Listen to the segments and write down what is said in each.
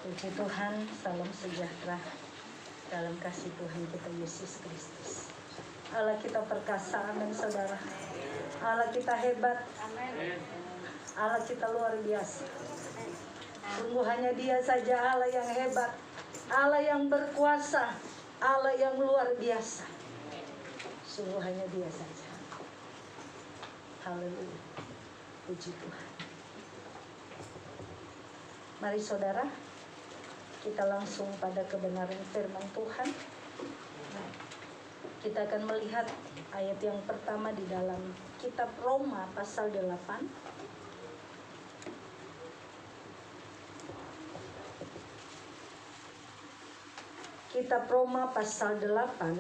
Puji Tuhan, salam sejahtera dalam kasih Tuhan kita Yesus Kristus. Allah kita perkasa, amin saudara. Allah kita hebat, amin. Allah kita luar biasa. Sungguh hanya Dia saja Allah yang hebat, Allah yang berkuasa, Allah yang luar biasa. Sungguh hanya Dia saja. Haleluya. Puji Tuhan. Mari saudara, kita langsung pada kebenaran firman Tuhan. Nah, kita akan melihat ayat yang pertama di dalam kitab Roma pasal 8. Kitab Roma pasal 8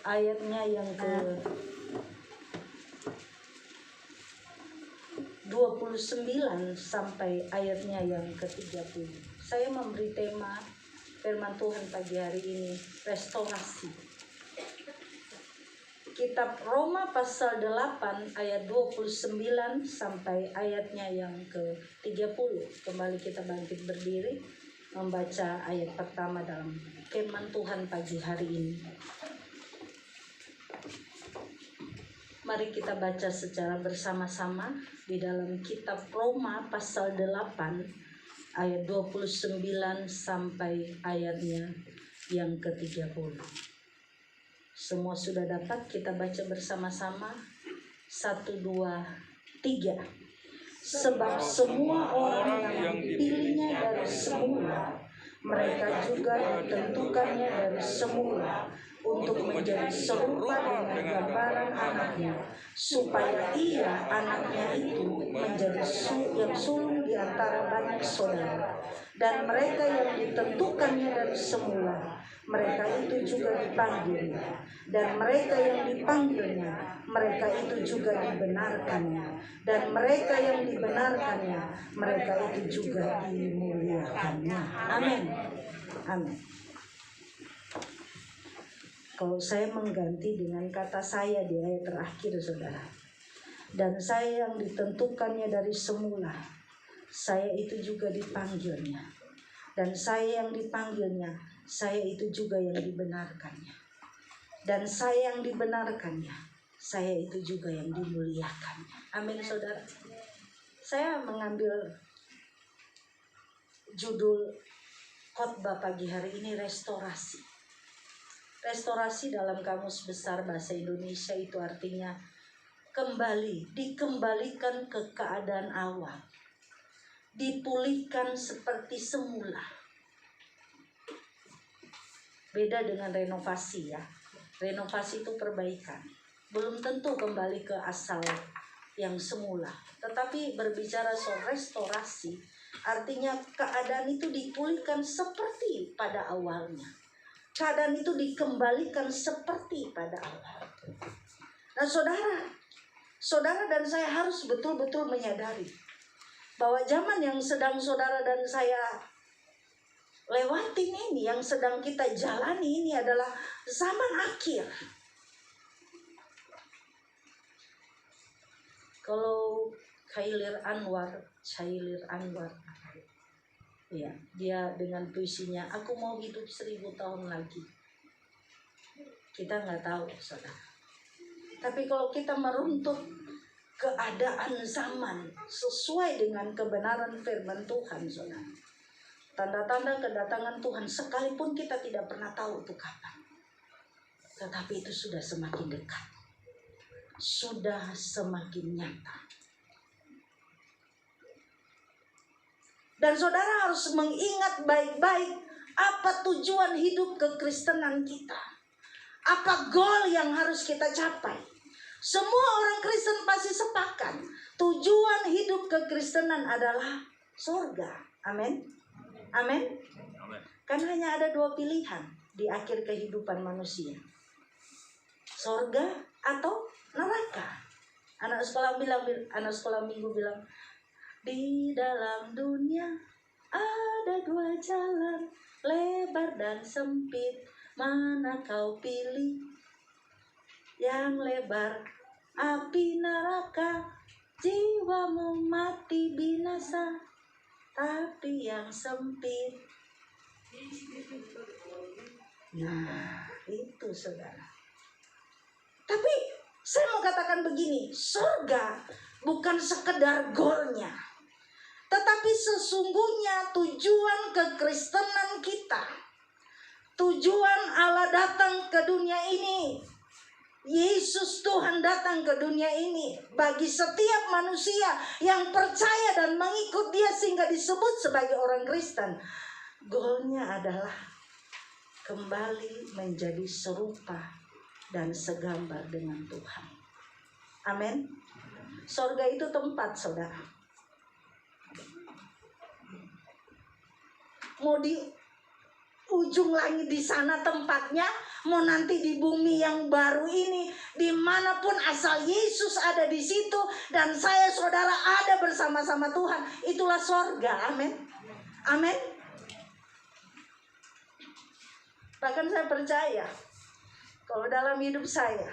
ayatnya yang ke 29 sampai ayatnya yang ke-30. Saya memberi tema firman Tuhan pagi hari ini, restorasi. Kitab Roma pasal 8 ayat 29 sampai ayatnya yang ke-30. Kembali kita bangkit berdiri membaca ayat pertama dalam firman Tuhan pagi hari ini. Mari kita baca secara bersama-sama di dalam kitab Roma pasal 8 ayat 29 sampai ayatnya yang ke-30. Semua sudah dapat kita baca bersama-sama. 1, 2, 3. Sebab semua orang yang dipilihnya dari semula, mereka juga ditentukannya dari semula untuk menjadi serupa dengan gambaran anaknya, supaya ia, anaknya itu, menjadi yang sulung di antara banyak saudara. Dan mereka yang ditentukannya dari semula, mereka itu juga dipanggilnya. Dan mereka yang dipanggilnya, mereka itu juga dibenarkannya. Dan mereka yang dibenarkannya, mereka itu juga dimuliakannya. Amin. Amin. Kalau saya mengganti dengan kata saya di ayat terakhir, saudara. Dan saya yang ditentukannya dari semula, saya itu juga dipanggilnya. Dan saya yang dipanggilnya, saya itu juga yang dibenarkannya. Dan saya yang dibenarkannya, saya itu juga yang dimuliakannya. Amin, saudara. Saya mengambil judul khotbah pagi hari ini, restorasi. Restorasi dalam Kamus Besar Bahasa Indonesia itu artinya kembali, dikembalikan ke keadaan awal, dipulihkan seperti semula. Beda dengan renovasi ya. Renovasi itu perbaikan, belum tentu kembali ke asal yang semula. Tetapi berbicara soal restorasi, artinya keadaan itu dipulihkan seperti pada awalnya. Keadaan itu dikembalikan seperti pada awal. Nah saudara dan saya harus betul-betul menyadari bahwa zaman yang sedang saudara dan saya lewatin ini, yang sedang kita jalani ini adalah zaman akhir. Kalau Chailir Anwar, ya, dia dengan puisinya, aku mau hidup 1000 tahun lagi. Kita nggak tahu, saudara. Tapi kalau kita meruntut keadaan zaman sesuai dengan kebenaran firman Tuhan, saudara, tanda-tanda kedatangan Tuhan sekalipun kita tidak pernah tahu itu kapan, tetapi itu sudah semakin dekat, sudah semakin nyata. Dan saudara harus mengingat baik-baik apa tujuan hidup kekristenan kita. Apa goal yang harus kita capai. Semua orang Kristen pasti sepakat tujuan hidup kekristenan adalah surga. Amin. Amin. Kan hanya ada 2 pilihan di akhir kehidupan manusia. Surga atau neraka. Anak sekolah minggu bilang, di dalam dunia ada 2 jalan, lebar dan sempit, mana kau pilih? Yang lebar api neraka, jiwamu mati binasa. biasa, tapi yang sempit. Nah, itu saudara. Tapi saya mau katakan begini, surga bukan sekedar goalnya, tetapi sesungguhnya tujuan kekristenan kita, tujuan Allah datang ke dunia ini, Yesus Tuhan datang ke dunia ini bagi setiap manusia yang percaya dan mengikut Dia sehingga disebut sebagai orang Kristen. Goalnya adalah kembali menjadi serupa dan segambar dengan Tuhan. Amin. Surga itu tempat, saudara. Mau di ujung langit di sana tempatnya, mau nanti di bumi yang baru ini, dimanapun asal Yesus ada di situ dan saya saudara ada bersama-sama Tuhan, itulah surga. Amin. Amin. Bahkan saya percaya kalau dalam hidup saya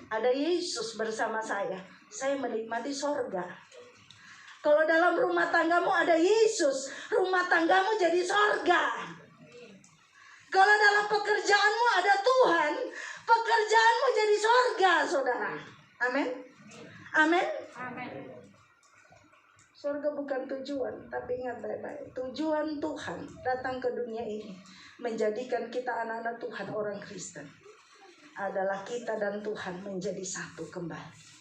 ada Yesus bersama saya menikmati surga. Kalau dalam rumah tanggamu ada Yesus, rumah tanggamu jadi surga. Kalau dalam pekerjaanmu ada Tuhan, pekerjaanmu jadi surga, saudara. Amin. Amin. Amin. Surga bukan tujuan, tapi ingat baik-baik, tujuan Tuhan datang ke dunia ini menjadikan kita anak-anak Tuhan, orang Kristen, adalah kita dan Tuhan menjadi satu kembali.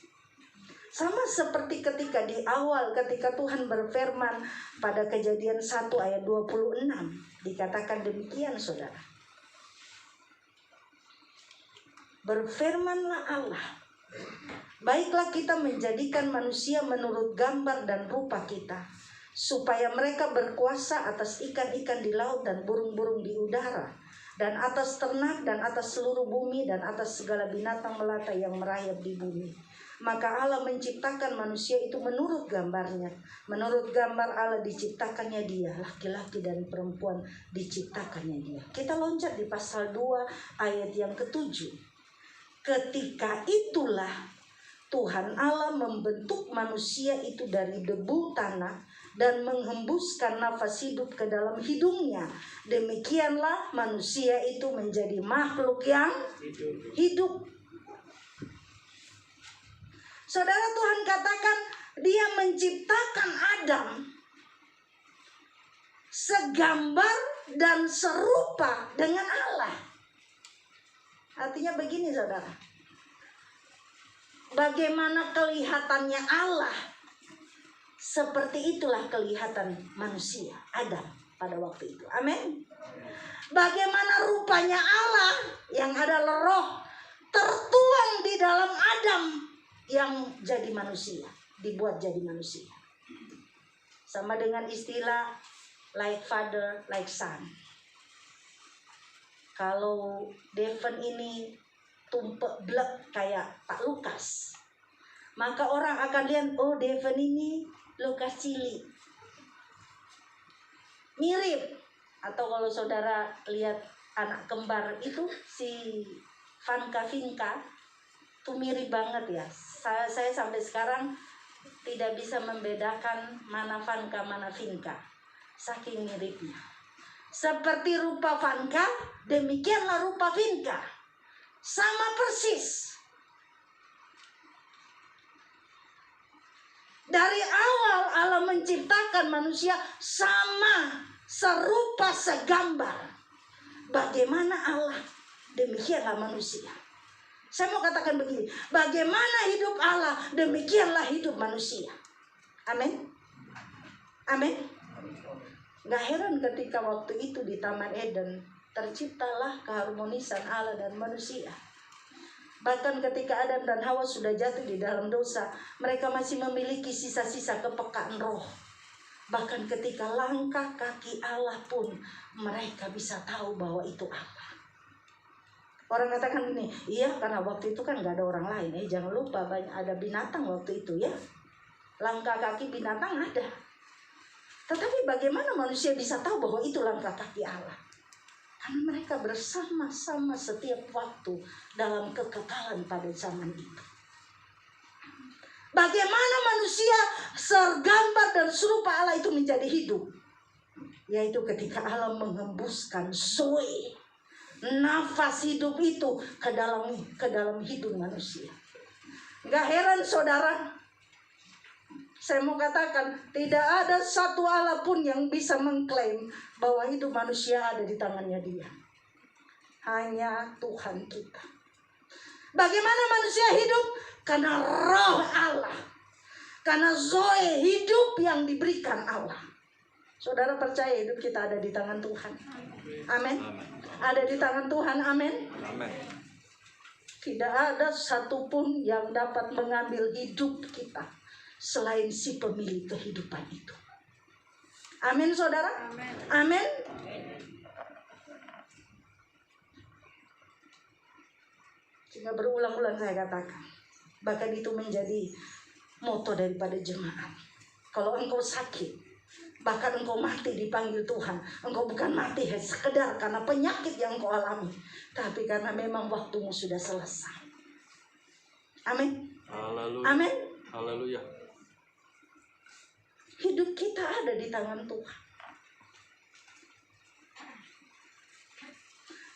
Sama seperti ketika di awal, ketika Tuhan berfirman pada Kejadian 1 ayat 26, dikatakan demikian, saudara. Berfirmanlah Allah, baiklah kita menjadikan manusia menurut gambar dan rupa kita, supaya mereka berkuasa atas ikan-ikan di laut dan burung-burung di udara, dan atas ternak dan atas seluruh bumi dan atas segala binatang melata yang merayap di bumi. Maka Allah menciptakan manusia itu menurut gambarnya. Menurut gambar Allah diciptakannya dia, laki-laki dan perempuan diciptakannya dia. Kita loncat di pasal 2 ayat yang ke-7. Ketika itulah Tuhan Allah membentuk manusia itu dari debu tanah dan menghembuskan nafas hidup ke dalam hidungnya. Demikianlah manusia itu menjadi makhluk yang hidup. Saudara, Tuhan katakan Dia menciptakan Adam segambar dan serupa dengan Allah. Artinya begini, saudara. Bagaimana kelihatannya Allah, seperti itulah kelihatan manusia, Adam, pada waktu itu. Amin. Bagaimana rupanya Allah yang adalah roh tertuang di dalam Adam yang jadi manusia, dibuat jadi manusia. Sama dengan istilah like father, like son. Kalau Devon ini tumpek blek kayak Pak Lukas, maka orang akan lihat, oh Devon ini Lukas Cili, mirip. Atau kalau saudara lihat anak kembar itu si Vanka Vinka, itu mirip banget ya. Saya sampai sekarang tidak bisa membedakan mana Vanka mana Vinka, saking miripnya. Seperti rupa Vanka, demikianlah rupa Vinka, sama persis. Dari awal Allah menciptakan manusia sama, serupa, segambar. Bagaimana Allah, demikianlah manusia. Saya mau katakan begini, bagaimana hidup Allah, demikianlah hidup manusia. Amin. Amin. Gak heran ketika waktu itu di Taman Eden terciptalah keharmonisan Allah dan manusia. Bahkan ketika Adam dan Hawa sudah jatuh di dalam dosa, mereka masih memiliki sisa-sisa kepekaan roh. Bahkan ketika langkah kaki Allah pun mereka bisa tahu bahwa itu apa. Orang katakan ini, iya karena waktu itu kan gak ada orang lain. Jangan lupa banyak ada binatang waktu itu ya. Langkah kaki binatang ada. Tetapi bagaimana manusia bisa tahu bahwa itu langkah kaki Allah? Karena mereka bersama-sama setiap waktu dalam kekekalan pada zaman itu. Bagaimana manusia segambar dan serupa Allah itu menjadi hidup, yaitu ketika Allah menghembuskan zoe, nafas hidup itu ke dalam hidup manusia. Gak heran saudara, saya mau katakan tidak ada satu Allah pun yang bisa mengklaim bahwa hidup manusia ada di tangannya Dia. Hanya Tuhan kita. Bagaimana manusia hidup? Karena roh Allah, karena zoe, hidup yang diberikan Allah. Saudara percaya hidup kita ada di tangan Tuhan? Amin. Ada di tangan Tuhan, amin. Tidak ada satupun yang dapat mengambil hidup kita selain si pemilik kehidupan itu. Amin saudara. Amin. Sehingga berulang-ulang saya katakan, bahkan itu menjadi moto daripada jemaat. Kalau engkau sakit, bahkan engkau mati dipanggil Tuhan, engkau bukan mati sekedar karena penyakit yang engkau alami, tapi karena memang waktumu sudah selesai. Amin. Amin. Haleluya. Hidup kita ada di tangan Tuhan.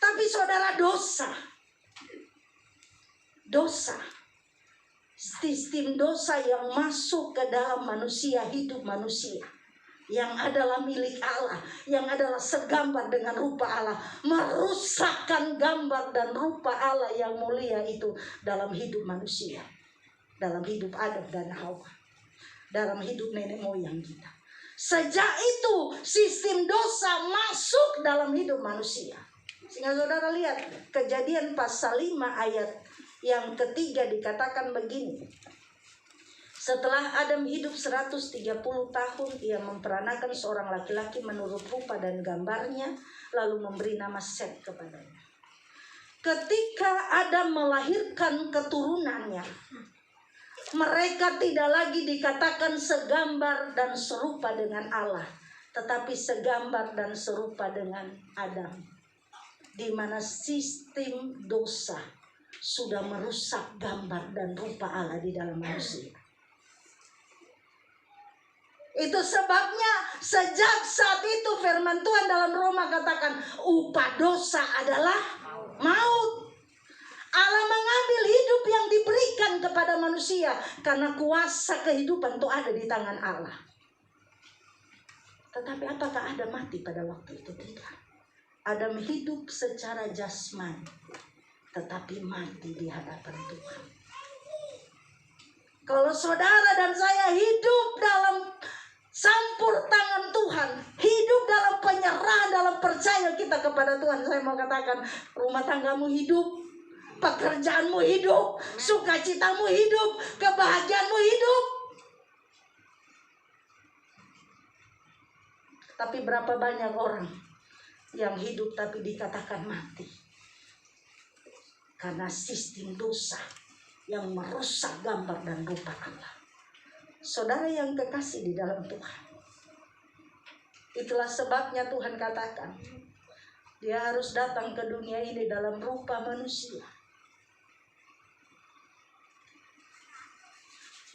Tapi saudara, dosa, sistem dosa yang masuk ke dalam manusia, hidup manusia, yang adalah milik Allah, yang adalah segambar dengan rupa Allah, merusakkan gambar dan rupa Allah yang mulia itu dalam hidup manusia, dalam hidup Adam dan Hawa, dalam hidup nenek moyang kita. Sejak itu sistem dosa masuk dalam hidup manusia. Sehingga saudara lihat Kejadian pasal 5 ayat yang ketiga dikatakan begini. Setelah Adam hidup 130 tahun, ia memperanakan seorang laki-laki menurut rupa dan gambarnya, lalu memberi nama Set kepadanya. Ketika Adam melahirkan keturunannya, mereka tidak lagi dikatakan segambar dan serupa dengan Allah, tetapi segambar dan serupa dengan Adam, di mana sistem dosa sudah merusak gambar dan rupa Allah di dalam manusia. Itu sebabnya sejak saat itu firman Tuhan dalam Roma katakan upah dosa adalah maut. Allah mengambil hidup yang diberikan kepada manusia karena kuasa kehidupan itu ada di tangan Allah. Tetapi apakah Adam mati pada waktu itu? Tidak. Adam hidup secara jasmani, tetapi mati di hadapan Tuhan. Kalau saudara dan saya hidup dalam campur tangan Tuhan, hidup dalam penyerahan, dalam percaya kita kepada Tuhan, saya mau katakan rumah tanggamu hidup, pekerjaanmu hidup, sukacitamu hidup, kebahagiaanmu hidup. Tapi berapa banyak orang yang hidup tapi dikatakan mati karena sistem dosa yang merusak gambar dan rupa Allah. Saudara yang kekasih di dalam Tuhan, itulah sebabnya Tuhan katakan Dia harus datang ke dunia ini dalam rupa manusia.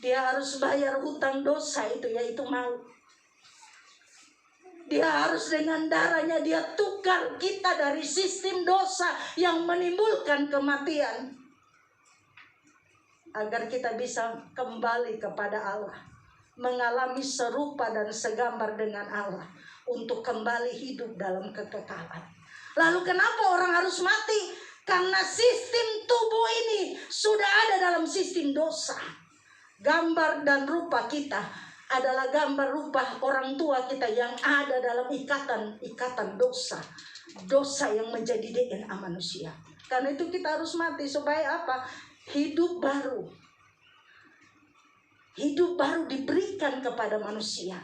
Dia harus bayar hutang dosa itu, yaitu maut. Dia harus dengan darahnya dia tukar kita dari sistem dosa yang menimbulkan kematian, agar kita bisa kembali kepada Allah, mengalami serupa dan segambar dengan Allah, untuk kembali hidup dalam kekekalan. Lalu kenapa orang harus mati? Karena sistem tubuh ini sudah ada dalam sistem dosa. Gambar dan rupa kita adalah gambar rupa orang tua kita yang ada dalam ikatan dosa. Dosa yang menjadi DNA manusia. Karena itu kita harus mati supaya apa? Hidup baru diberikan kepada manusia,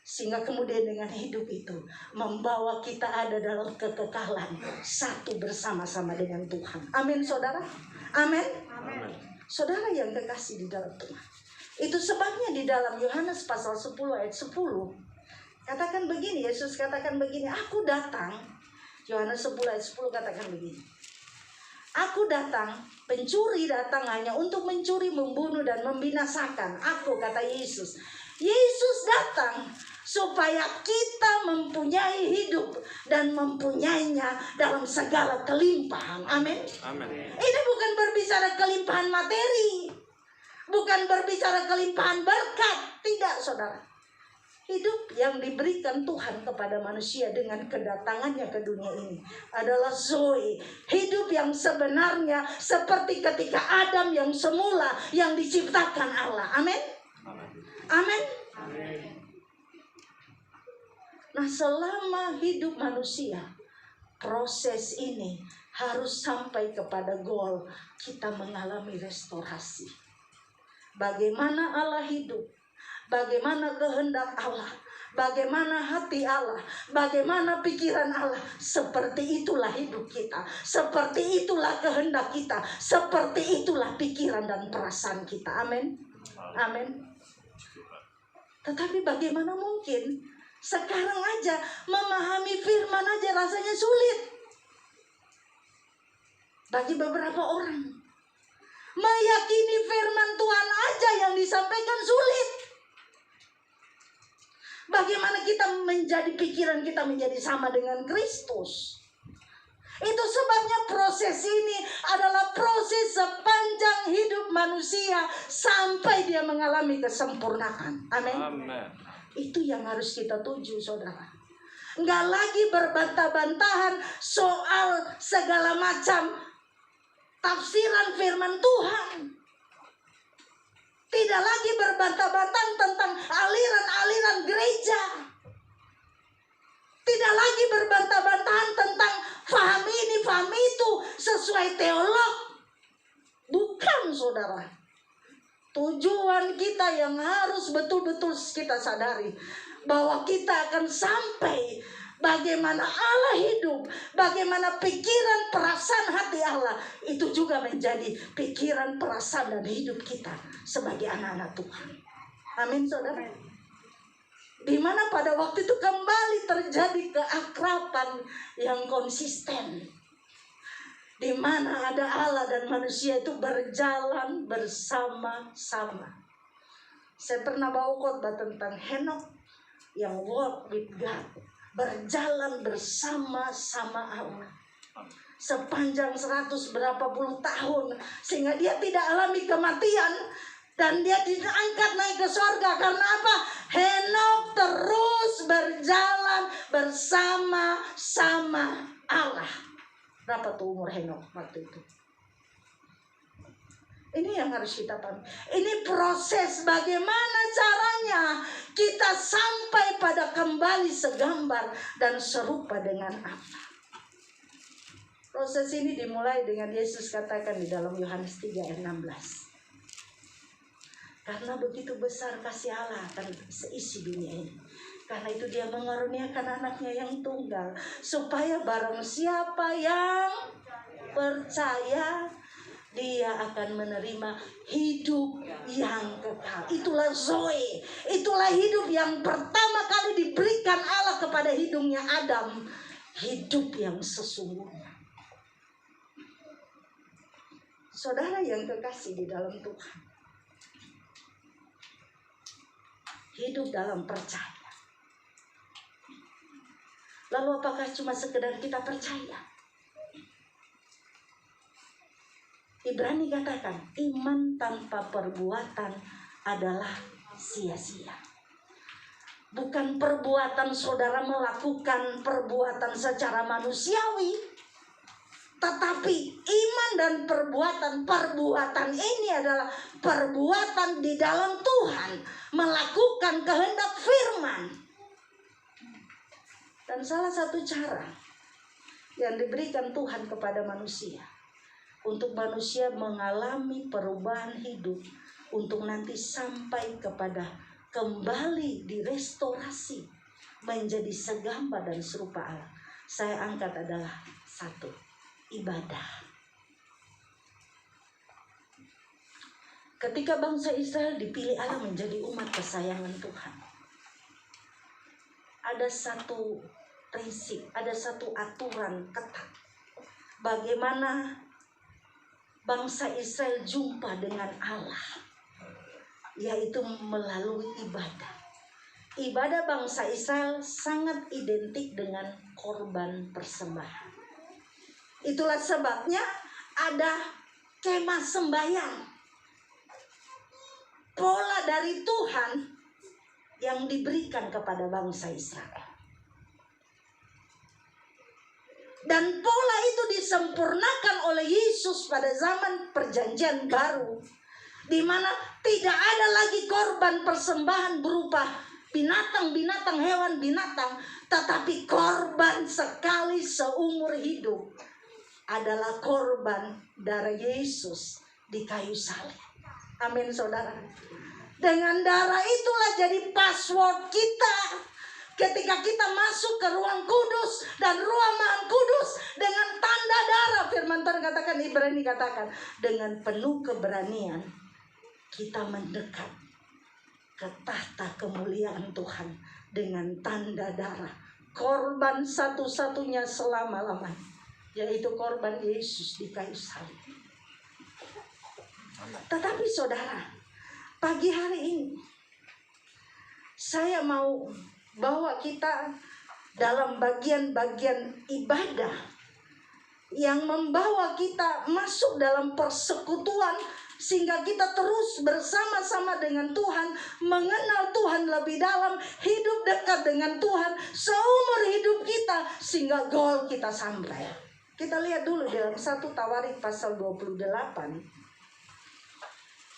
sehingga kemudian dengan hidup itu membawa kita ada dalam kekekalan, satu bersama-sama dengan Tuhan. Amin saudara. Amin. Saudara yang kekasih di dalam Tuhan, itu sebabnya di dalam Yohanes pasal 10 ayat 10 katakan begini, Yesus katakan begini, aku datang, Yohanes 10 ayat 10 katakan begini, aku datang, pencuri datang hanya untuk mencuri, membunuh dan membinasakan. Aku, kata Yesus. Yesus datang supaya kita mempunyai hidup dan mempunyainya dalam segala kelimpahan. Amin. Ini bukan berbicara kelimpahan materi, bukan berbicara kelimpahan berkat. Tidak, saudara. Hidup yang diberikan Tuhan kepada manusia dengan kedatangannya ke dunia ini adalah Zoe. Hidup yang sebenarnya seperti ketika Adam yang semula yang diciptakan Allah. Amin. Amin. Nah, selama hidup manusia, proses ini harus sampai kepada goal. Kita mengalami restorasi. Bagaimana Allah hidup, bagaimana kehendak Allah, bagaimana hati Allah, bagaimana pikiran Allah. Seperti itulah hidup kita, seperti itulah kehendak kita, seperti itulah pikiran dan perasaan kita. Amin. Amin. Tetapi bagaimana mungkin sekarang aja memahami firman aja rasanya sulit bagi beberapa orang. Meyakini firman Tuhan aja yang disampaikan sulit. Bagaimana kita menjadi pikiran kita menjadi sama dengan Kristus? Itu sebabnya proses ini adalah proses sepanjang hidup manusia sampai dia mengalami kesempurnaan. Amin. Itu yang harus kita tuju, saudara. Enggak lagi berbantah-bantahan soal segala macam tafsiran firman Tuhan. Tidak lagi berbantah-bantahan tentang aliran-aliran gereja. Tidak lagi berbantah-bantahan tentang faham ini, faham itu sesuai teolog. Bukan, saudara. Tujuan kita yang harus betul-betul kita sadari bahwa kita akan sampai bagaimana Allah hidup, bagaimana pikiran perasaan hati Allah itu juga menjadi pikiran perasaan dan hidup kita sebagai anak-anak Tuhan. Amin, saudara. Di mana pada waktu itu kembali terjadi keakraban yang konsisten, di mana ada Allah dan manusia itu berjalan bersama-sama. Saya pernah bawa khotbah tentang Henok yang walk with God, berjalan bersama-sama Allah sepanjang 100 berapa puluh tahun, sehingga dia tidak alami kematian dan dia diangkat naik ke sorga. Karena apa? Henok terus berjalan bersama-sama Allah. Berapa tuh umur Henok waktu itu? Ini yang harus kita pahami. Ini proses bagaimana caranya kita sampai pada kembali segambar dan serupa dengan Allah. Proses ini dimulai dengan Yesus katakan di dalam Yohanes 3 ayat 16. Karena begitu besar kasih Allah akan seisi dunia ini, karena itu dia mengaruniakan anaknya yang tunggal, supaya barang siapa yang percaya dia akan menerima hidup yang kekal. Itulah Zoe. Itulah hidup yang pertama kali diberikan Allah kepada hidungnya Adam. Hidup yang sesungguhnya. Saudara yang kekasih di dalam Tuhan, hidup dalam percaya. Lalu apakah cuma sekedar kita percaya? Ibrani katakan, iman tanpa perbuatan adalah sia-sia. Bukan perbuatan saudara melakukan perbuatan secara manusiawi, tetapi iman dan perbuatan ini adalah perbuatan di dalam Tuhan, melakukan kehendak firman. Dan salah satu cara yang diberikan Tuhan kepada manusia untuk manusia mengalami perubahan hidup, untuk nanti sampai kepada kembali direstorasi menjadi segambar dan serupa Allah, saya angkat adalah satu, ibadah. Ketika bangsa Israel dipilih Allah menjadi umat kesayangan Tuhan, ada satu prinsip, ada satu aturan ketat bagaimana bangsa Israel jumpa dengan Allah, yaitu melalui ibadah. ibadah bangsa Israel sangat identik dengan korban persembahan. Itulah sebabnya ada kemah sembahyang, pola dari Tuhan yang diberikan kepada bangsa Israel. Dan pola itu disempurnakan oleh Yesus pada zaman perjanjian baru, di mana tidak ada lagi korban persembahan berupa binatang-binatang, hewan binatang, tetapi korban sekali seumur hidup adalah korban darah Yesus di kayu salib. Amin, saudara. Dengan darah itulah jadi password kita ketika kita masuk ke ruang kudus dan ruang maha kudus dengan tanda darah. Firman Tuhan katakan, Ibrani katakan, dengan penuh keberanian kita mendekat ke tahta kemuliaan Tuhan dengan tanda darah. Korban satu-satunya selama-lamanya, yaitu korban Yesus di kayu salib. Tetapi saudara, pagi hari ini saya mau bawa kita dalam bagian-bagian ibadah yang membawa kita masuk dalam persekutuan, sehingga kita terus bersama-sama dengan Tuhan, mengenal Tuhan lebih dalam, hidup dekat dengan Tuhan seumur hidup kita, sehingga goal kita sampai. Kita lihat dulu dalam 1 Tawarik pasal 28.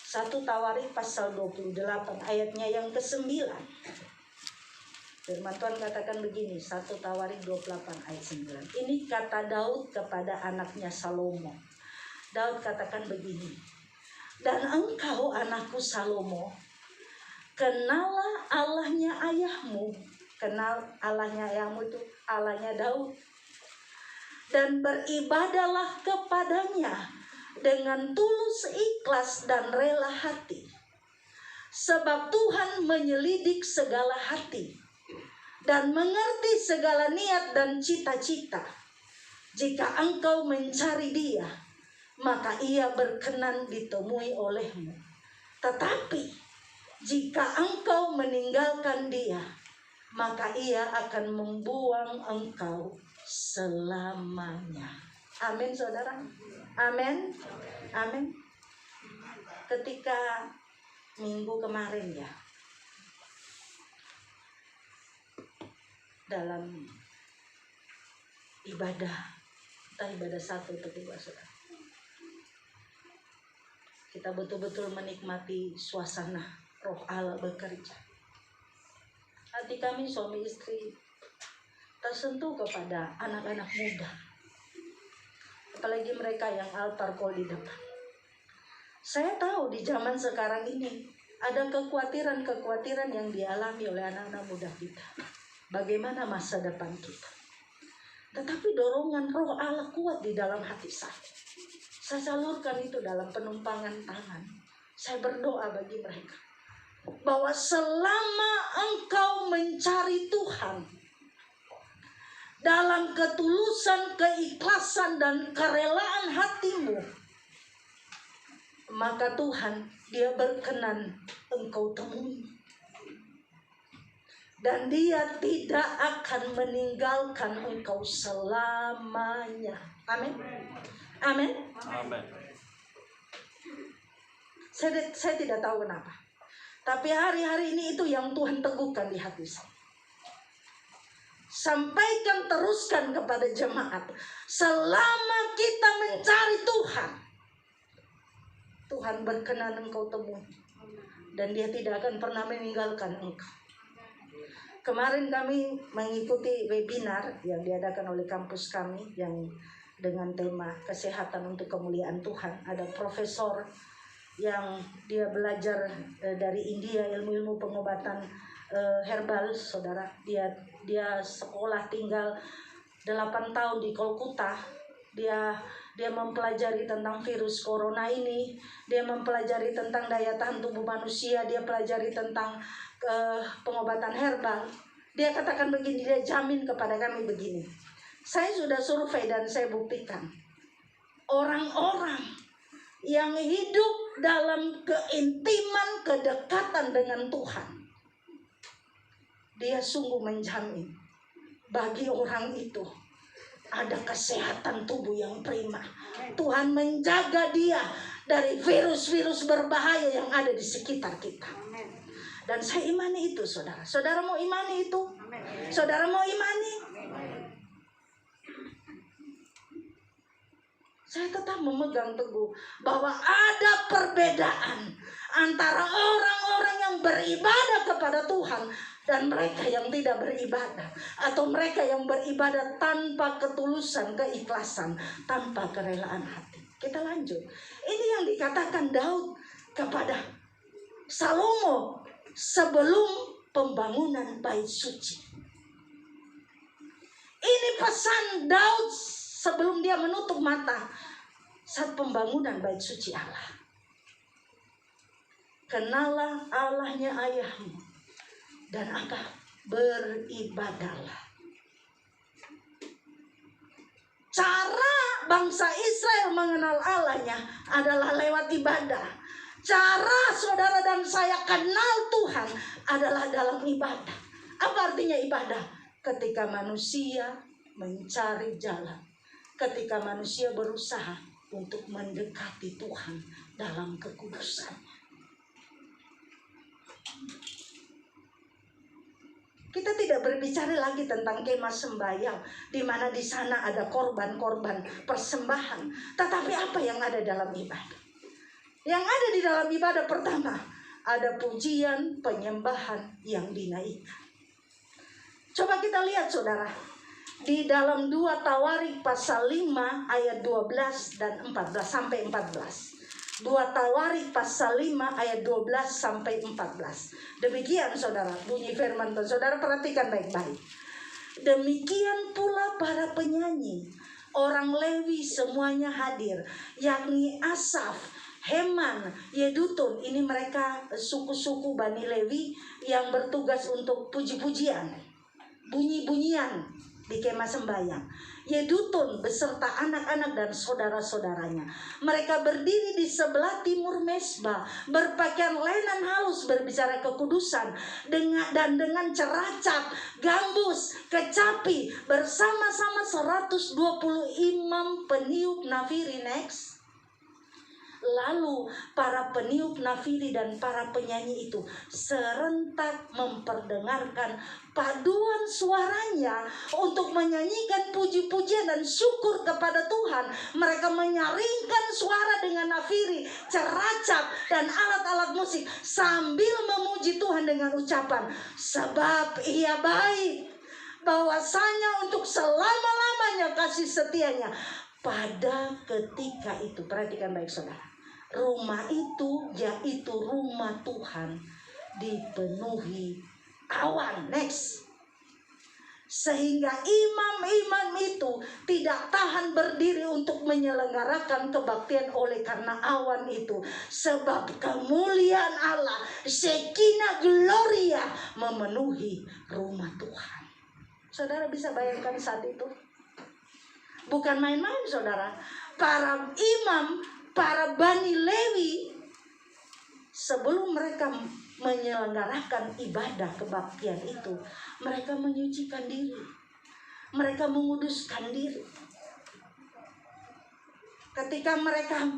1 Tawarik pasal 28 ayatnya yang ke-9. Firman Tuhan katakan begini, 1 Tawarik 28 ayat 9. Ini kata Daud kepada anaknya Salomo. Daud katakan begini, dan engkau anakku Salomo, kenallah Allahnya ayahmu. Kenal Allahnya ayahmu itu Allahnya Daud. Dan beribadahlah kepadanya dengan tulus, ikhlas, dan rela hati. Sebab Tuhan menyelidik segala hati dan mengerti segala niat dan cita-cita. Jika engkau mencari Dia, maka Ia berkenan ditemui olehmu. Tetapi jika engkau meninggalkan Dia, maka Ia akan membuang engkau selamanya. Amin, saudara. Amin. Amin. Ketika minggu kemarin ya, dalam ibadah, entah ibadah 1 atau 2, saudara, kita betul-betul menikmati suasana Roh Allah bekerja. Hati kami suami istri tersentuh kepada anak-anak muda, apalagi mereka yang altar call di depan. Saya tahu di zaman sekarang ini ada kekhawatiran yang dialami oleh anak-anak muda kita. Bagaimana masa depan kita? Tetapi dorongan Roh Allah kuat di dalam hati saya. Saya salurkan itu dalam penumpangan tangan. Saya berdoa bagi mereka, bahwa selama engkau mencari Tuhan dalam ketulusan, keikhlasan, dan kerelaan hatimu, maka Tuhan Dia berkenan engkau temui. Dan Dia tidak akan meninggalkan engkau selamanya. Amin. Amin. Amin. Saya tidak tahu kenapa, tapi hari-hari ini itu yang Tuhan teguhkan di hati saya. Sampaikan, teruskan kepada jemaat, selama kita mencari Tuhan, Tuhan berkenan engkau temui, dan Dia tidak akan pernah meninggalkan engkau. Kemarin kami mengikuti webinar yang diadakan oleh kampus kami yang dengan tema kesehatan untuk kemuliaan Tuhan. Ada profesor yang dia belajar dari India, ilmu-ilmu pengobatan herbal, saudara. Dia sekolah tinggal 8 tahun di Kolkata. Dia mempelajari tentang virus corona ini, dia mempelajari tentang daya tahan tubuh manusia, dia pelajari tentang pengobatan herbal. Dia katakan begini, dia jamin kepada kami begini, saya sudah survei dan saya buktikan, orang-orang yang hidup dalam keintiman, kedekatan dengan Tuhan, dia sungguh menjamin bagi orang itu ada kesehatan tubuh yang prima. Tuhan menjaga dia dari virus-virus berbahaya yang ada di sekitar kita. Dan saya imani itu, saudara. Saudara mau imani itu? Saudara mau imani? Saya tetap memegang teguh bahwa ada perbedaan antara orang-orang yang beribadah kepada Tuhan dan mereka yang tidak beribadah, atau mereka yang beribadah tanpa ketulusan, keikhlasan, tanpa kerelaan hati. Kita lanjut. Ini yang dikatakan Daud kepada Salomo sebelum pembangunan bait suci. Ini pesan Daud sebelum dia menutup mata saat pembangunan bait suci Allah. Kenalah Allahnya ayahmu dan apa? Beribadahlah. Cara bangsa Israel mengenal Allahnya adalah lewat ibadah. Cara saudara dan saya kenal Tuhan adalah dalam ibadah. Apa artinya ibadah? Ketika manusia mencari jalan, ketika manusia berusaha untuk mendekati Tuhan dalam kekudusan. Kita tidak berbicara lagi tentang kemah sembahyang, di mana di sana ada korban-korban persembahan. Tetapi apa yang ada dalam ibadah? Yang ada di dalam ibadah pertama, ada pujian, penyembahan yang dinaikkan. Coba kita lihat saudara, di dalam 2 Tawarik pasal 5 ayat 12 dan 14 sampai 14. 2 Tawarik pasal 5 ayat 12 sampai 14. Demikian saudara bunyi firman Tuhan. Saudara perhatikan baik-baik. Demikian pula para penyanyi, orang Lewi semuanya hadir, yakni Asaf, Heman, Yedutun. Ini mereka suku-suku Bani Lewi yang bertugas untuk puji-pujian, bunyi-bunyian di kemah sembahyang. Yedutun beserta anak-anak dan saudara-saudaranya. Mereka berdiri di sebelah timur mesbah, berpakaian lenan halus, berbicara kekudusan dan dengan ceracap, gambus, kecapi, bersama-sama 120 imam peniup nafiri. Next. Lalu para peniup nafiri dan para penyanyi itu serentak memperdengarkan paduan suaranya untuk menyanyikan puji-pujian dan syukur kepada Tuhan. Mereka menyaringkan suara dengan nafiri, ceracap, dan alat-alat musik sambil memuji Tuhan dengan ucapan, sebab Ia baik, bahwasanya untuk selama-lamanya kasih setianya. Pada ketika itu, perhatikan baik saudara, rumah itu, yaitu rumah Tuhan, dipenuhi awan. Next. Sehingga imam-imam itu tidak tahan berdiri untuk menyelenggarakan kebaktian oleh karena awan itu. Sebab kemuliaan Allah, Shekinah Gloria, memenuhi rumah Tuhan. Saudara bisa bayangkan saat itu? Bukan main-main saudara. Para imam, para Bani Lewi, sebelum mereka menyelenggarakan ibadah kebaktian itu, mereka menyucikan diri, mereka menguduskan diri. Ketika mereka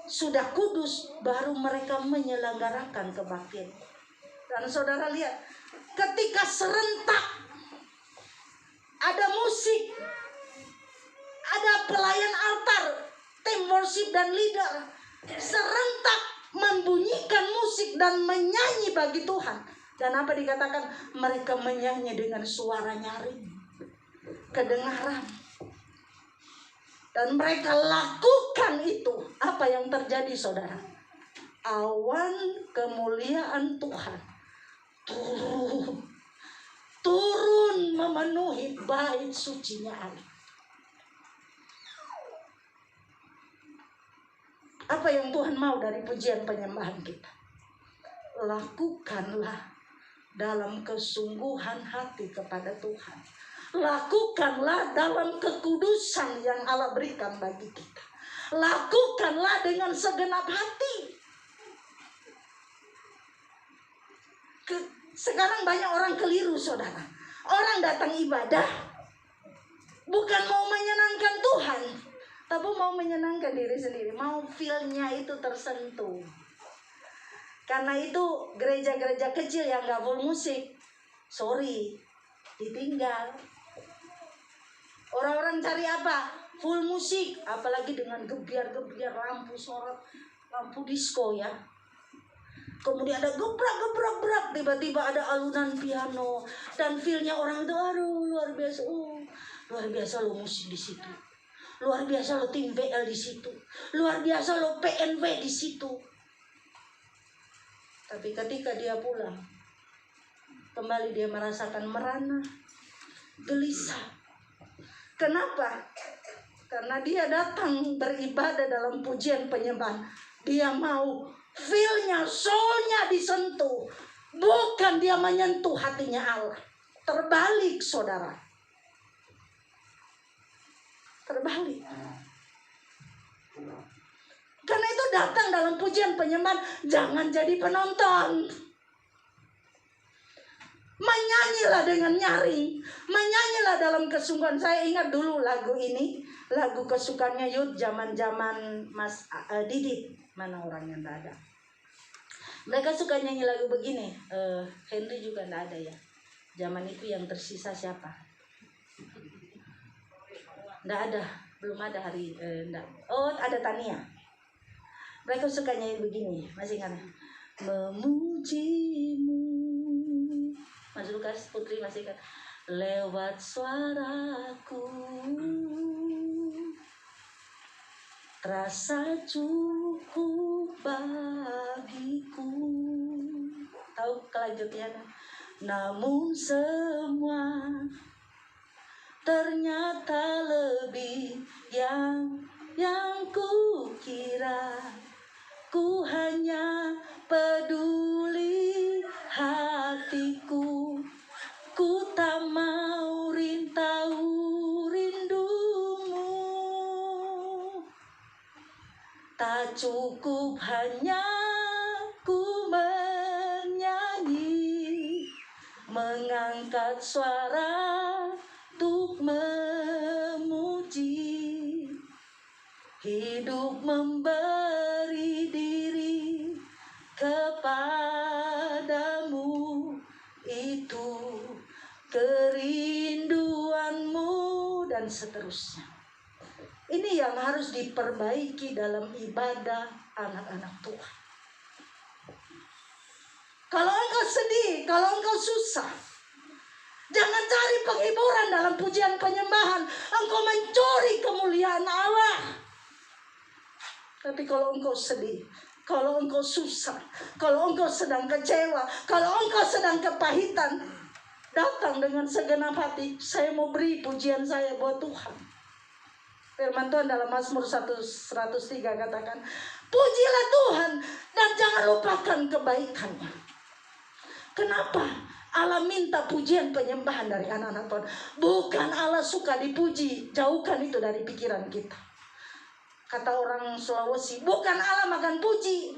sudah kudus, baru mereka menyelenggarakan kebaktian. Dan saudara lihat, ketika serentak ada musik, ada pelayan altar, tim worship dan leader, serentak membunyikan musik dan menyanyi bagi Tuhan. Dan apa dikatakan? Mereka menyanyi dengan suara nyaring, kedengaran. Dan mereka lakukan itu. Apa yang terjadi saudara? Awan kemuliaan Tuhan turun memenuhi bait sucinya Allah. Apa yang Tuhan mau dari pujian penyembahan kita? Lakukanlah dalam kesungguhan hati kepada Tuhan. Lakukanlah dalam kekudusan yang Allah berikan bagi kita. Lakukanlah dengan segenap hati. Sekarang banyak orang keliru, saudara. Orang datang ibadah bukan mau menyenangkan Tuhan, tapi mau menyenangkan diri sendiri. Mau feel-nya itu tersentuh. Karena itu gereja-gereja kecil yang gak full musik, sorry, ditinggal. Orang-orang cari apa? Full musik, apalagi dengan gebiar-gebiar lampu sorot, lampu disco ya. Kemudian ada gebrak, tiba-tiba ada alunan piano dan feel-nya orang itu aduh luar biasa. Luar biasa lo musik di situ. Luar biasa lo tim BL di situ. Luar biasa lo PNW di situ. Tapi ketika dia pulang, kembali dia merasakan merana, gelisah. Kenapa? Karena dia datang beribadah dalam pujian penyembahan. Dia mau feel-nya, soul-nya disentuh. Bukan dia menyentuh hatinya Allah. Terbalik, saudara. Terbalik. Karena itu datang dalam pujian penyembahan, jangan jadi penonton. Menyanyilah dengan nyaring, menyanyilah dalam kesungguhan. Saya ingat dulu lagu ini, lagu kesukaannya Yud zaman-zaman Mas Didit. Mana orang yang tidak ada? Mereka suka nyanyi lagu begini. Henry juga tidak ada ya. Zaman itu yang tersisa siapa? Tidak ada, belum ada hari. Oh, ada Tania. Mereka suka nyanyi begini, masih ingat? Memujimu. Mas Lukas Putri masih ingat? Lewat suaraku terasa cukup bagiku. Tahu kelanjutnya? Namun semua ternyata lebih yang ku kira. Ku hanya peduli hatiku. Ku tak mau tahu rindumu. Tak cukup hanya ku menyanyi, mengangkat suara untuk memuji. Hidup memberi diri kepadamu, itu kerinduanmu, dan seterusnya. Ini yang harus diperbaiki dalam ibadah anak-anak Tuhan. Kalau engkau sedih, kalau engkau susah, jangan cari penghiburan dalam pujian penyembahan. Engkau mencuri kemuliaan Allah. Tapi kalau engkau sedih, kalau engkau susah, kalau engkau sedang kecewa, kalau engkau sedang kepahitan, datang dengan segenap hati. Saya mau beri pujian saya buat Tuhan. Firman Tuhan dalam Mazmur 103 katakan, pujilah Tuhan dan jangan lupakan kebaikannya. Kenapa Allah minta pujian penyembahan dari anak-anak Tuhan? Bukan Allah suka dipuji, jauhkan itu dari pikiran kita. Kata orang Sulawesi, bukan Allah makan puji.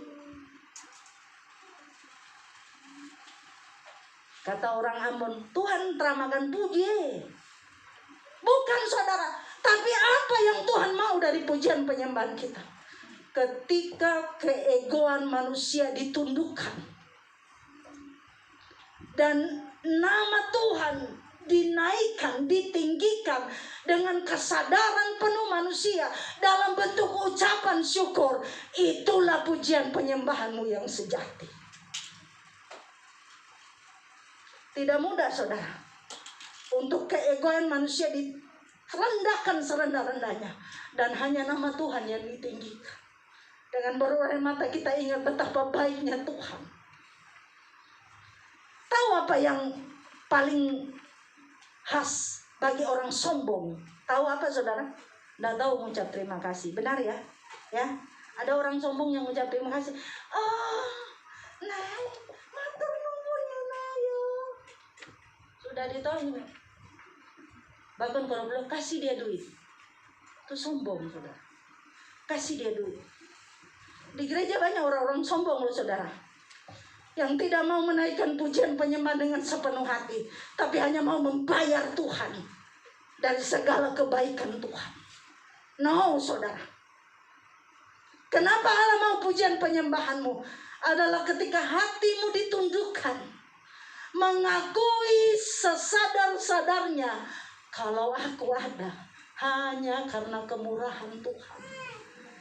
Kata orang Ambon, Tuhan teramakan puji. Bukan, saudara. Tapi apa yang Tuhan mau dari pujian penyembahan kita? Ketika keegoan manusia ditundukkan dan nama Tuhan dinaikkan, ditinggikan dengan kesadaran penuh manusia dalam bentuk ucapan syukur, itulah pujian penyembahanmu yang sejati. Tidak mudah, saudara, untuk keegoan manusia direndahkan serendah-rendahnya dan hanya nama Tuhan yang ditinggikan. Dengan berurai mata kita ingat betapa baiknya Tuhan. Tahu apa yang paling khas bagi orang sombong? Tahu apa, saudara? Nggak tahu mengucap terima kasih. Benar ya? Ya, ada orang sombong yang mengucap terima kasih. Oh, nah, matur nuwun ya nayo. Sudah ditanya. Bahkan kalau belum kasih dia duit, itu sombong, saudara. Kasih dia duit. Di gereja banyak orang-orang sombong loh, saudara. yang tidak mau menaikkan pujian penyembah dengan sepenuh hati, tapi hanya mau membayar Tuhan dari segala kebaikan Tuhan. No, saudara. Kenapa Allah mau pujian penyembahanmu? Adalah ketika hatimu ditundukkan, mengakui sesadar-sadarnya kalau aku ada hanya karena kemurahan Tuhan.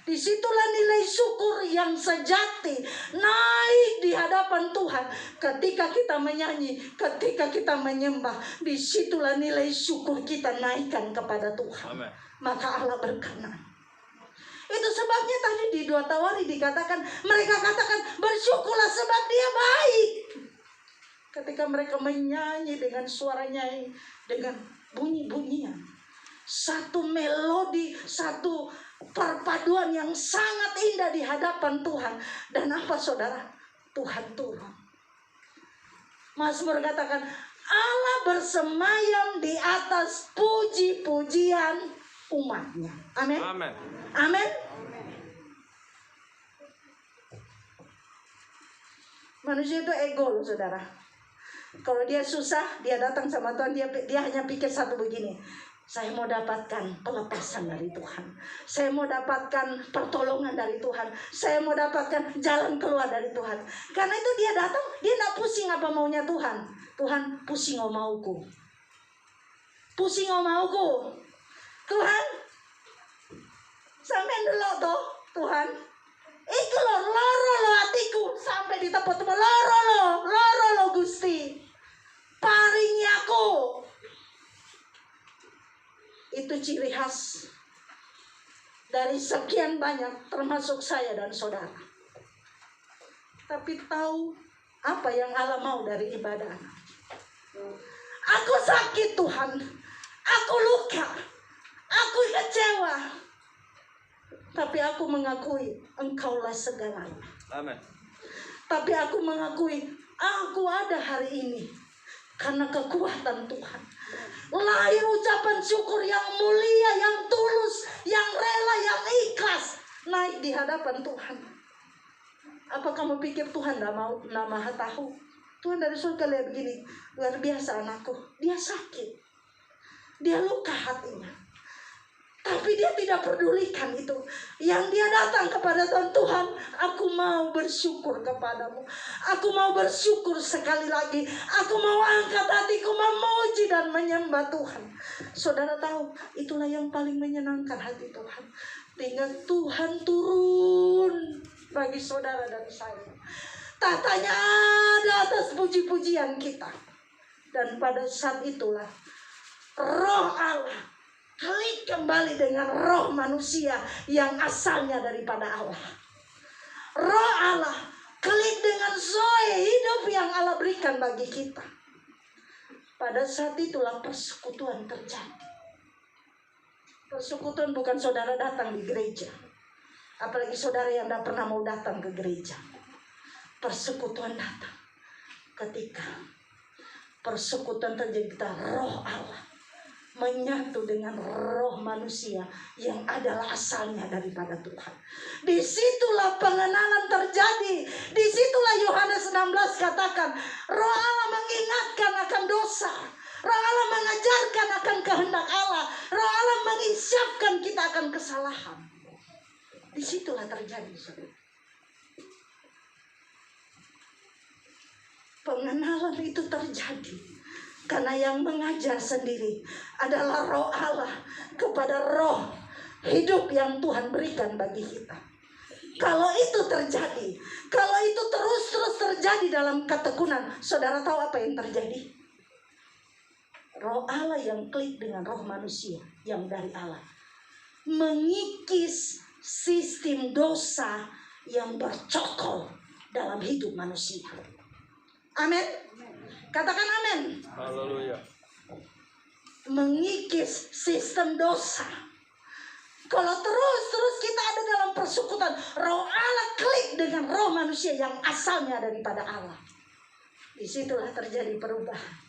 Disitulah nilai syukur yang sejati naik di hadapan Tuhan. Ketika kita menyanyi, ketika kita menyembah, disitulah nilai syukur kita naikkan kepada Tuhan. Amen. Maka Allah berkenan. Itu sebabnya tadi di 2 Tawari dikatakan, mereka katakan bersyukurlah sebab Dia baik. Ketika mereka menyanyi dengan suaranya, dengan bunyi-bunyian, satu melodi, satu perpaduan yang sangat indah di hadapan Tuhan. Dan apa saudara? Tuhan turun. Mazmur katakan, Allah bersemayam di atas puji-pujian umatnya. Amin. Amin. Amin. Manusia itu ego loh saudara. Kalau dia susah, dia datang sama Tuhan, dia hanya pikir satu begini, saya mau dapatkan pelepasan dari Tuhan, saya mau dapatkan pertolongan dari Tuhan, saya mau dapatkan jalan keluar dari Tuhan. Karena itu dia datang, dia tidak pusing apa maunya Tuhan. Tuhan, pusing o mauku, pusing o mauku. Tuhan, sampai dulu toh Tuhan, itu loro lo hatiku sampai ditepuk-tepuk, loro lo Gusti, paringi aku. Itu ciri khas dari sekian banyak, termasuk saya dan saudara. Tapi tahu apa yang Allah mau dari ibadah? Aku sakit Tuhan, aku luka, aku kecewa, tapi aku mengakui Engkaulah segalanya. Amen. Tapi aku mengakui aku ada hari ini karena kekuatan Tuhan. Lahir ucapan syukur yang mulia, yang tulus, yang rela, yang ikhlas naik di hadapan Tuhan. Apa kamu pikir Tuhan tidak maha tahu? Tuhan dari surga lihat begini, luar biasa anakku, dia sakit, dia luka hatinya, tapi dia tidak pedulikan itu. Yang dia datang kepada Tuhan, aku mau bersyukur kepadamu, aku mau bersyukur sekali lagi, aku mau angkat hatiku memuji dan menyembah Tuhan. Saudara tahu, itulah yang paling menyenangkan hati Tuhan. Tinggal Tuhan turun bagi saudara dan saya. Tatanya ada atas puji-pujian kita. Dan pada saat itulah Roh Allah klik kembali dengan roh manusia yang asalnya daripada Allah. Roh Allah klik dengan zoe hidup yang Allah berikan bagi kita. Pada saat itulah persekutuan terjadi. Persekutuan bukan saudara datang di gereja, apalagi saudara yang tidak pernah mau datang ke gereja. Persekutuan datang ketika persekutuan terjadi, kita roh Allah menyatu dengan roh manusia yang adalah asalnya daripada Tuhan. Disitulah pengenalan terjadi. Disitulah Yohanes 16 katakan, Roh Allah mengingatkan akan dosa, Roh Allah mengajarkan akan kehendak Allah, Roh Allah mengisyapkan kita akan kesalahan. Disitulah terjadi, saudara. Pengenalan itu terjadi karena yang mengajar sendiri adalah Roh Allah kepada roh hidup yang Tuhan berikan bagi kita. Kalau itu terjadi, kalau itu terus terjadi dalam ketekunan, saudara tahu apa yang terjadi? Roh Allah yang klik dengan roh manusia yang dari Allah mengikis sistem dosa yang bercokol dalam hidup manusia. Amin. Katakan amin. Haleluya. Mengikis sistem dosa. Kalau terus kita ada dalam persekutuan, roh Allah klik dengan roh manusia yang asalnya daripada Allah. Disitulah terjadi perubahan.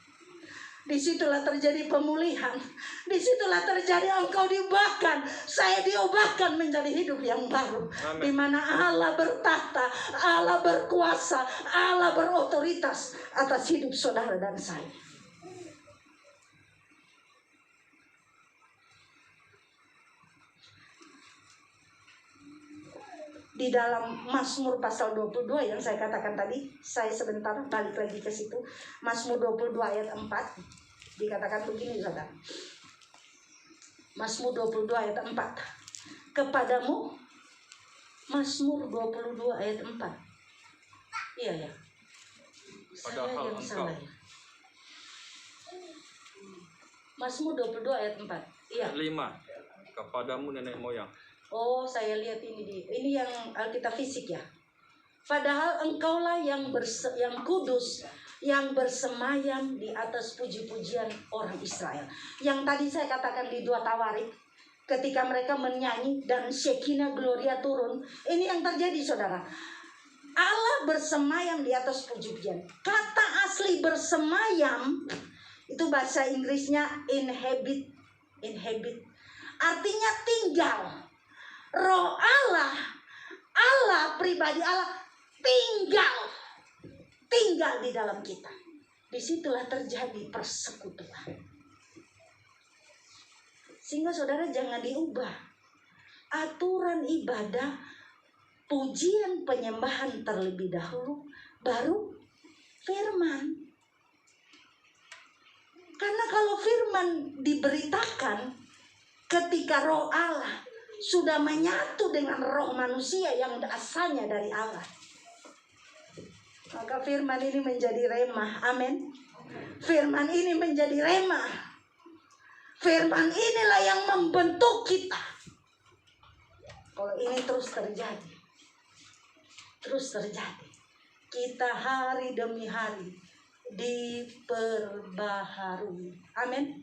Disitulah terjadi pemulihan. Disitulah terjadi engkau diubahkan. Saya diubahkan menjadi hidup yang baru. Di mana Allah bertahta, Allah berkuasa, Allah berotoritas atas hidup saudara dan saya. Di dalam Mazmur pasal 22 yang saya katakan tadi, saya sebentar balik lagi ke situ. Mazmur 22 ayat 4 dikatakan begini, saudara. Mazmur 22 ayat 4. Kepadamu, Mazmur 22 ayat 4. Iya ya. Saya yang salah ya. Mazmur 22 ayat 4. Iya. 5. Kepadamu nenek moyang. Oh, saya lihat ini yang Alkitab fisik ya. Padahal engkaulah yang kudus, yang bersemayam di atas puji-pujian orang Israel. Yang tadi saya katakan di 2 Tawarik, ketika mereka menyanyi dan Shekinah Gloria turun. Ini yang terjadi, saudara. Allah bersemayam di atas puji-pujian. Kata asli bersemayam itu bahasa Inggrisnya inhabit. Artinya tinggal. Roh Allah, pribadi Allah tinggal di dalam kita. Disitulah terjadi persekutuan. Sehingga saudara jangan diubah. Aturan ibadah, pujian penyembahan terlebih dahulu, baru firman. Karena kalau firman diberitakan ketika roh Allah sudah menyatu dengan roh manusia yang asalnya dari Allah, maka firman ini menjadi remah. Amin. Firman ini menjadi remah. Firman inilah yang membentuk kita. Kalau ini terus terjadi, kita hari demi hari diperbaharui. Amin.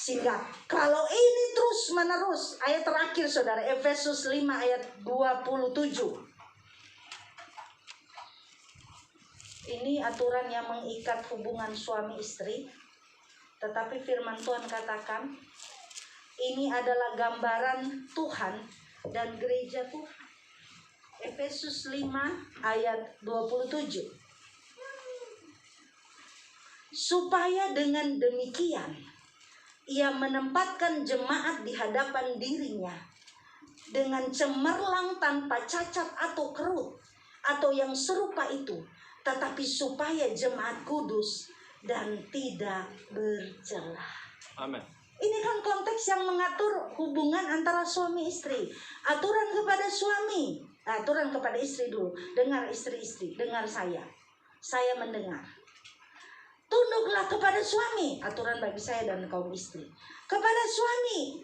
Sehingga kalau ini terus menerus, ayat terakhir saudara, Efesus 5 ayat 27. Ini aturan yang mengikat hubungan suami istri. Tetapi firman Tuhan katakan, ini adalah gambaran Tuhan dan gereja Tuhan. Efesus 5 ayat 27. Supaya dengan demikian ia menempatkan jemaat di hadapan dirinya dengan cemerlang tanpa cacat atau kerut atau yang serupa itu, tetapi supaya jemaat kudus dan tidak bercela. Amin. Ini kan konteks yang mengatur hubungan antara suami istri. Aturan kepada suami, aturan kepada istri dulu. Dengar istri-istri, dengar saya. Saya mendengar. Tunduklah kepada suami, aturan bagi saya dan kaum istri. Kepada suami,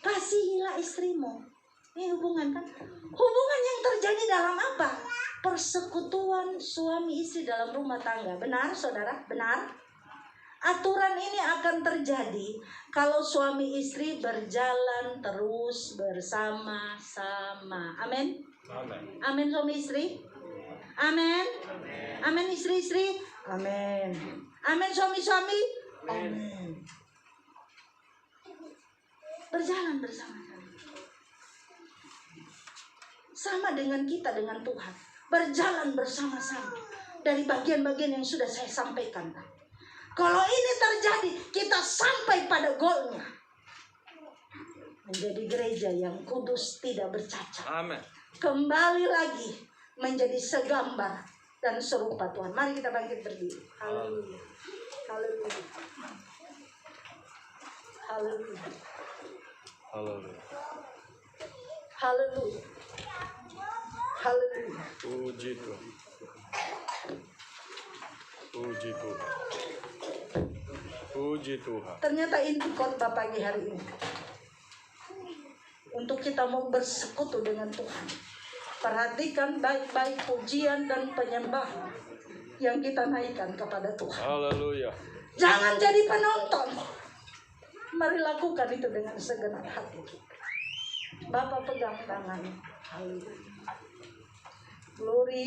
kasihilah istrimu. Ini hubungan kan? Hubungan yang terjadi dalam apa? Persekutuan suami istri dalam rumah tangga. Benar saudara? Benar? Aturan ini akan terjadi kalau suami istri berjalan terus bersama-sama. Amin? Amin suami istri? Amin. Amin istri-istri. Amin. Amin suami-suami. Amin. Berjalan bersama-sama. Sama dengan kita dengan Tuhan. Berjalan bersama-sama. Dari bagian-bagian yang sudah saya sampaikan. Kalau ini terjadi, kita sampai pada goalnya. Menjadi gereja yang kudus, tidak bercacat. Amin. Kembali lagi menjadi segambar dan serupa Tuhan. Mari kita bangkit berdiri. Haleluya. Haleluya. Haleluya. Haleluya. Haleluya. Haleluya. Puji Tuhan. Puji Tuhan. Puji Tuhan. Ternyata ini khotbah pagi hari ini. Untuk kita mau bersekutu dengan Tuhan. Perhatikan baik-baik pujian dan penyembahan yang kita naikkan kepada Tuhan. Haleluya. Jangan jadi penonton. Mari lakukan itu dengan segenap hati kita. Bapa pegang tangan. Haleluya. Glory.